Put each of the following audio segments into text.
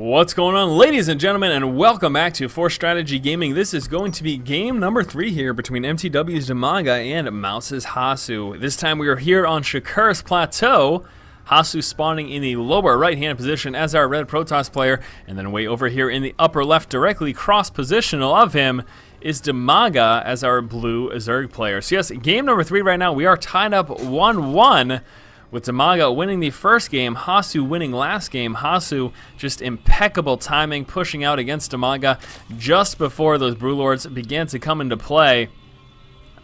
What's going on, ladies and gentlemen, and welcome back to Force Strategy Gaming. This is going to be game number 3 here between MTW's DIMAGA and Mouse's Hasu. This time we are here on Shakur's Plateau. Hasu spawning in the lower right-hand position as our red Protoss player, and then way over here in the upper left, directly cross-positional of him, is DIMAGA as our blue ZerG player. So yes, game number 3 right now. We are tied up 1-1. With DIMAGA winning the first game, Hasu winning last game. Hasu just impeccable timing, pushing out against DIMAGA just before those Brewlords began to come into play.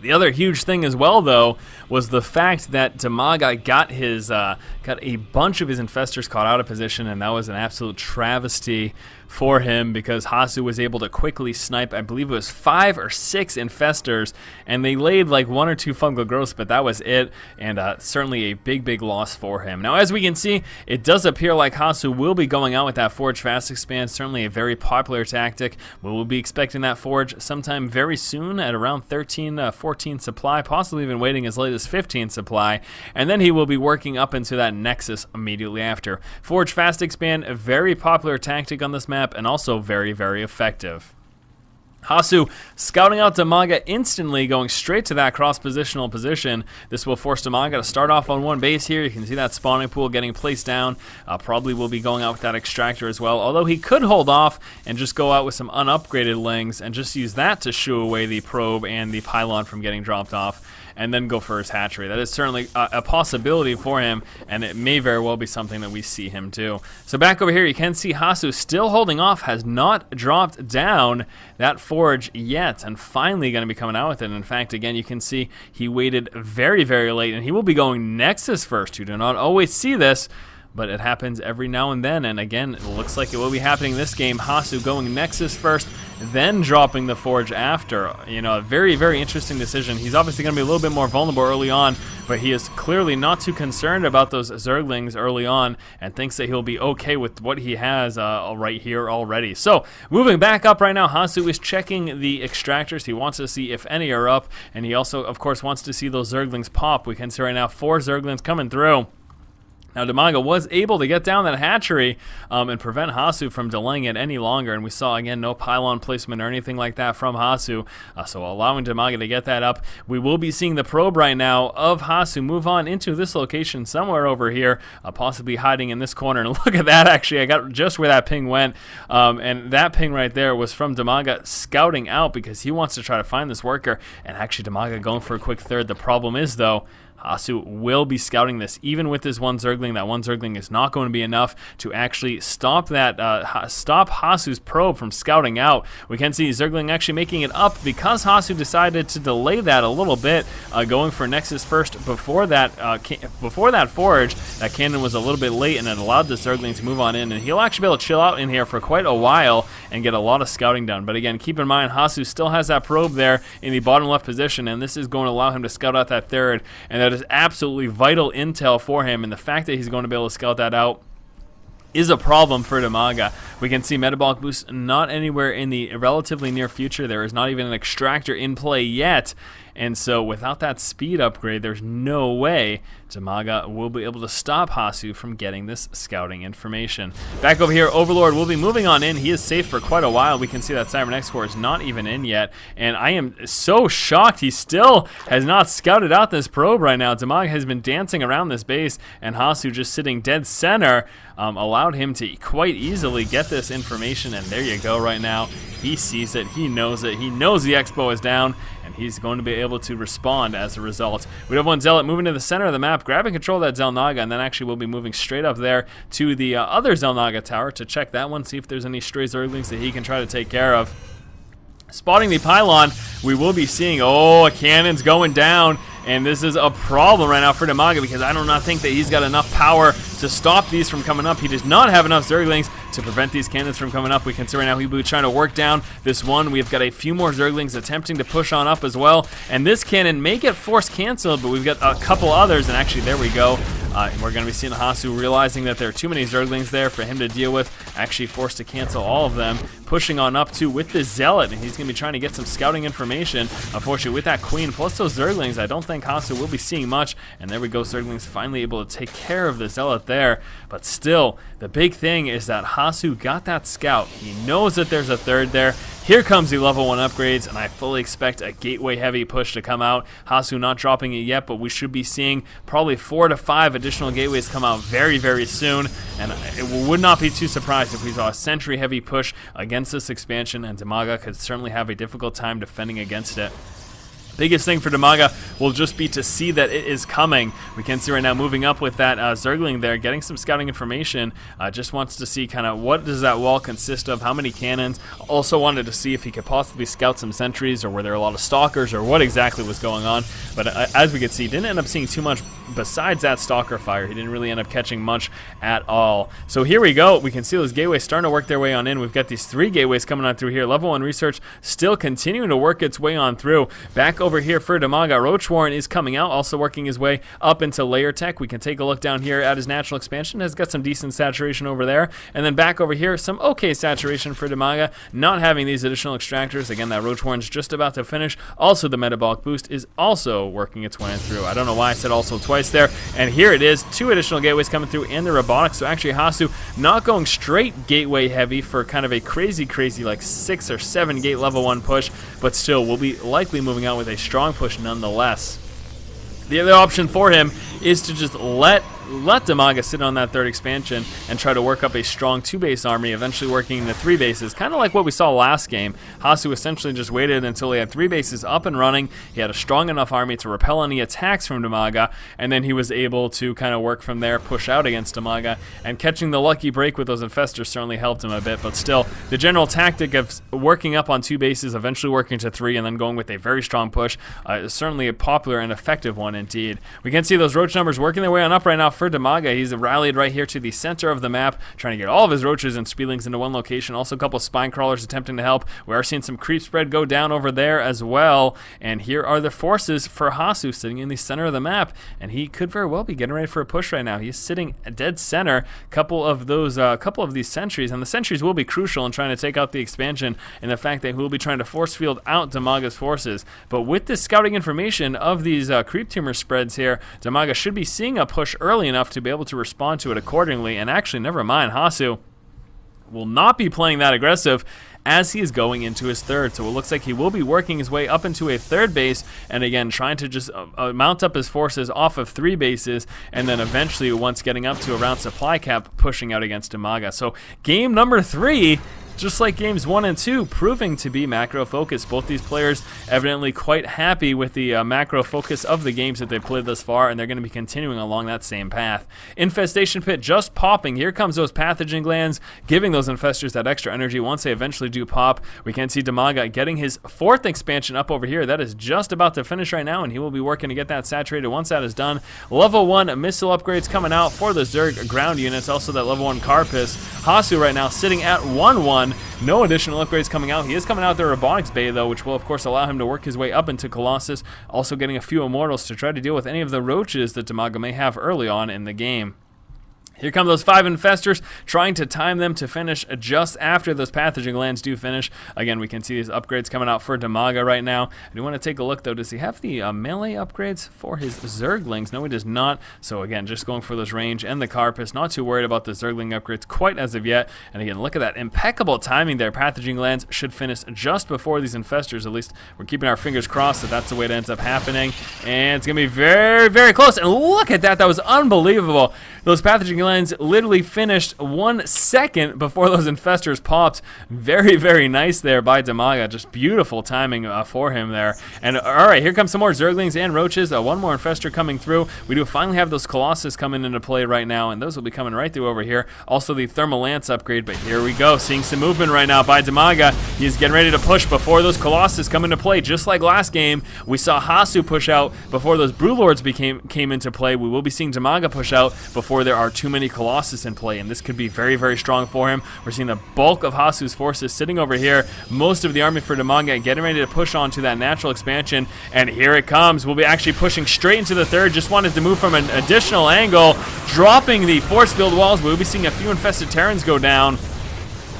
The other huge thing as well, though, was the fact that DIMAGA got a bunch of his infestors caught out of position, and that was an absolute travesty for him because Hasu was able to quickly snipe, I believe it was 5 or 6 infestors, and they laid like 1 or 2 fungal growths, but that was it, and certainly a big loss for him. Now, as we can see, it does appear like Hasu will be going out with that Forge Fast Expand, certainly a very popular tactic. We will be expecting that Forge sometime very soon at around 13, 14 supply, possibly even waiting as late as 15 supply, and then he will be working up into that Nexus immediately after. Forge Fast Expand, a very popular tactic on this map, and also very effective. Hasu scouting out DIMAGA instantly, going straight to that cross-positional position. This will force DIMAGA to start off on one base here. You can see that spawning pool getting placed down. Probably will be going out with that extractor as well, although he could hold off and just go out with some unupgraded lings and just use that to shoo away the probe and the pylon from getting dropped off, and then go for his hatchery. That is certainly a possibility for him, and it may very well be something that we see him do. So back over here, you can see Hasu still holding off, has not dropped down that Forge yet, and finally going to be coming out with it. In fact, again, you can see he waited very late, and he will be going Nexus first. You do not always see this, but it happens every now and then, and again, it looks like it will be happening this game. Hasu going Nexus first, then dropping the Forge after. You know, a very interesting decision. He's obviously going to be a little bit more vulnerable early on, but he is clearly not too concerned about those Zerglings early on, and thinks that he'll be okay with what he has right here already. So, moving back up right now, Hasu is checking the extractors. He wants to see if any are up, and he also, of course, wants to see those Zerglings pop. We can see right now 4 Zerglings coming through. Now, DIMAGA was able to get down that hatchery and prevent Hasu from delaying it any longer, and we saw, again, no pylon placement or anything like that from Hasu, so allowing DIMAGA to get that up. We will be seeing the probe right now of Hasu move on into this location somewhere over here, possibly hiding in this corner, and look at that, actually, I got just where that ping went, and that ping right there was from DIMAGA scouting out because he wants to try to find this worker, and actually DIMAGA going for a quick third. The problem is, though, Hasu will be scouting this. Even with this one Zergling, that one Zergling is not going to be enough to actually stop that, stop Hasu's probe from scouting out. We can see Zergling actually making it up because Hasu decided to delay that a little bit, going for Nexus first before that Forge. That cannon was a little bit late, and it allowed the Zergling to move on in, and he'll actually be able to chill out in here for quite a while and get a lot of scouting done. But again, keep in mind, Hasu still has that probe there in the bottom left position, and this is going to allow him to scout out that third, and that is absolutely vital intel for him, and the fact that he's going to be able to scout that out is a problem for DIMAGA. We can see metabolic boost not anywhere in the relatively near future. There is not even an extractor in play yet, and so without that speed upgrade, there's no way DIMAGA will be able to stop Hasu from getting this scouting information. Back over here, Overlord will be moving on in. He is safe for quite a while. We can see that Cybernex core is not even in yet, and I am so shocked he still has not scouted out this probe right now. DIMAGA has been dancing around this base, and Hasu just sitting dead center allowed him to quite easily get this information, and there you go right now. He sees it, he knows the Expo is down, and he's going to be able to respond as a result. We have one Zealot moving to the center of the map, grabbing control of that Xel'Naga, and then actually we'll be moving straight up there to the other Xel'Naga tower to check that one, see if there's any stray Zerglings that he can try to take care of. Spotting the pylon, we will be seeing, a cannon's going down, and this is a problem right now for DIMAGA because I do not think that he's got enough power to stop these from coming up. He does not have enough Zerglings to prevent these cannons from coming up. We can see right now he'll be trying to work down this one. We've got a few more Zerglings attempting to push on up as well, and this cannon may get force canceled, but we've got a couple others, and actually there we go. We're going to be seeing Hasu realizing that there are too many Zerglings there for him to deal with. actually forced to cancel all of them. Pushing on up to with the Zealot, and he's going to be trying to get some scouting information. Unfortunately, with that Queen plus those Zerglings, I don't think Hasu will be seeing much. And there we go, Zerglings finally able to take care of the Zealot there. But still, the big thing is that Hasu got that scout. He knows that there's a third there. Here comes the level 1 upgrades, and I fully expect a gateway heavy push to come out. Hasu not dropping it yet, but we should be seeing probably 4 to 5 additional gateways come out very, very soon. And it would not be too surprised if we saw a sentry heavy push against this expansion, and DIMAGA could certainly have a difficult time defending against it. Biggest thing for DIMAGA will just be to see that it is coming. We can see right now moving up with that Zergling there, getting some scouting information. Just wants to see kind of what does that wall consist of, how many cannons. Also wanted to see if he could possibly scout some sentries, or were there a lot of stalkers, or what exactly was going on. But as we could see, didn't end up seeing too much besides that stalker fire. He didn't really end up catching much at all. So here we go. We can see those gateways starting to work their way on in. We've got these 3 gateways coming on through here. Level 1 research still continuing to work its way on through. Back over here for DIMAGA, Roach Warren is coming out, also working his way up into layer tech. We can take a look down here at his natural expansion. Has got some decent saturation over there. And then back over here, some okay saturation for DIMAGA, not having these additional extractors. Again, that Roach Warren's just about to finish. Also, the metabolic boost is also working its way through. I don't know why I said also twice there. And here it is, 2 additional gateways coming through and the robotics. So actually Hasu not going straight gateway heavy for kind of a crazy like 6 or 7 gate level 1 push, but still will be likely moving out with a strong push nonetheless. The other option for him is to just let DIMAGA sit on that 3rd expansion and try to work up a strong 2-base army, eventually working into 3 bases, kind of like what we saw last game. Hasu essentially just waited until he had 3 bases up and running. He had a strong enough army to repel any attacks from DIMAGA, and then he was able to kind of work from there, push out against DIMAGA, and catching the lucky break with those infestors certainly helped him a bit. But still, the general tactic of working up on 2 bases, eventually working to 3, and then going with a very strong push is certainly a popular and effective one indeed. We can see those roach numbers working their way on up right now for DIMAGA. He's rallied right here to the center of the map, trying to get all of his roaches and speedlings into one location. Also a couple of spine crawlers attempting to help. We are seeing some creep spread go down over there as well. And here are the forces for Hasu sitting in the center of the map, and he could very well be getting ready for a push right now. He's sitting dead center. Couple of these sentries, and the sentries will be crucial in trying to take out the expansion, and the fact that he will be trying to force field out DIMAGA's forces. But with this scouting information of these creep tumor spreads here, DIMAGA should be seeing a push early enough to be able to respond to it accordingly. And actually, never mind, Hasu will not be playing that aggressive as he is going into his 3rd. So it looks like he will be working his way up into a 3rd base, and again trying to just mount up his forces off of 3 bases, and then eventually, once getting up to around supply cap, pushing out against DIMAGA. So game number 3, just like games 1 and 2, proving to be macro focused. Both these players evidently quite happy with the macro focus of the games that they've played thus far, and they're going to be continuing along that same path. Infestation pit just popping. Here comes those pathogen glands, giving those infestors that extra energy once they eventually do pop. We can see DIMAGA getting his 4th expansion up over here. That is just about to finish right now, and he will be working to get that saturated once that is done. Level 1 missile upgrades coming out for the Zerg ground units. Also that level 1 Carapace. Hasu right now sitting at 1-1. No additional upgrades coming out. He is coming out the robotics bay though, which will of course allow him to work his way up into Colossus. Also getting a few immortals to try to deal with any of the roaches that DIMAGA may have early on in the game. Here come those 5 infestors, trying to time them to finish just after those pathogen glands do finish. Again, we can see these upgrades coming out for DIMAGA right now. I do want to take a look, though. Does he have the melee upgrades for his Zerglings? No, he does not. So, again, just going for those range and the Carapace. Not too worried about the Zergling upgrades quite as of yet. And, again, look at that impeccable timing there. Pathogen glands should finish just before these infestors. At least we're keeping our fingers crossed that that's the way it ends up happening. And it's going to be very, very close. And look at that. That was unbelievable. Those pathogen glands literally finished 1 second before those infestors popped. Very, very nice there by DIMAGA. Just beautiful timing for him there. And all right, here comes some more Zerglings and roaches. One more infestor coming through. We do finally have those Colossus coming into play right now, and those will be coming right through over here. Also the Thermal Lance upgrade, but here we go. Seeing some movement right now by DIMAGA. He's getting ready to push before those Colossus come into play. Just like last game, we saw Hasu push out before those Brewlords came into play. We will be seeing DIMAGA push out before there are too many Colossus in play, and this could be very, very strong for him. We're seeing the bulk of Hasu's forces sitting over here. Most of the army for DIMAGA getting ready to push on to that natural expansion, and here it comes. We'll be actually pushing straight into the 3rd. Just wanted to move from an additional angle, dropping the force field walls. We'll be seeing a few infested Terrans go down.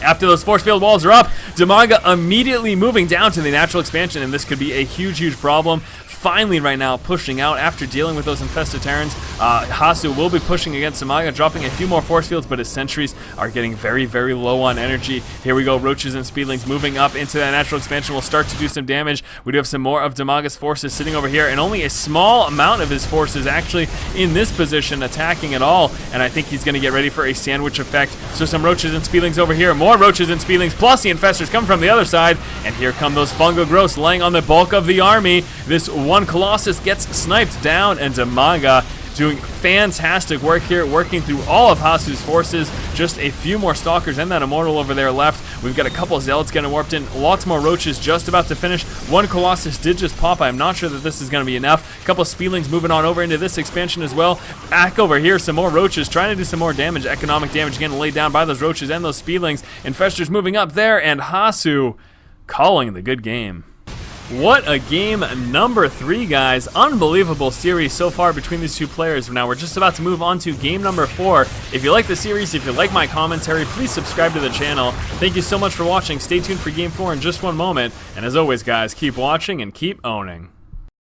After those force field walls are up, DIMAGA immediately moving down to the natural expansion, and this could be a huge problem. Finally right now pushing out after dealing with those infested Terrans. Hasu will be pushing against DIMAGA, dropping a few more force fields, but his sentries are getting very low on energy. Here we go, Roaches and Speedlings moving up into that natural expansion will start to do some damage. We do have some more of DIMAGA's forces sitting over here, and only a small amount of his forces actually in this position attacking at all, and I think he's going to get ready for a sandwich effect. So some Roaches and Speedlings over here, more Roaches and Speedlings, plus the infestors come from the other side, and here come those Fungal Growths laying on the bulk of the army. This one Colossus gets sniped down, and DIMAGA doing fantastic work here, working through all of Hasu's forces. Just a few more Stalkers and that Immortal over there left. We've got a couple Zealots getting warped in, lots more Roaches just about to finish. One Colossus did just pop. I'm not sure that this is going to be enough. A couple Speedlings moving on over into this expansion as well. Back over here, some more Roaches trying to do some more damage. Economic damage getting laid down by those Roaches and those Speedlings. Infestors moving up there, and Hasu calling the good game. What a game number 3, guys. Unbelievable series so far between these two players. Now we're just about to move on to game number 4. If you like the series, if you like my commentary, please subscribe to the channel. Thank you so much for watching. Stay tuned for game 4 in just one moment. And as always, guys, keep watching and keep owning.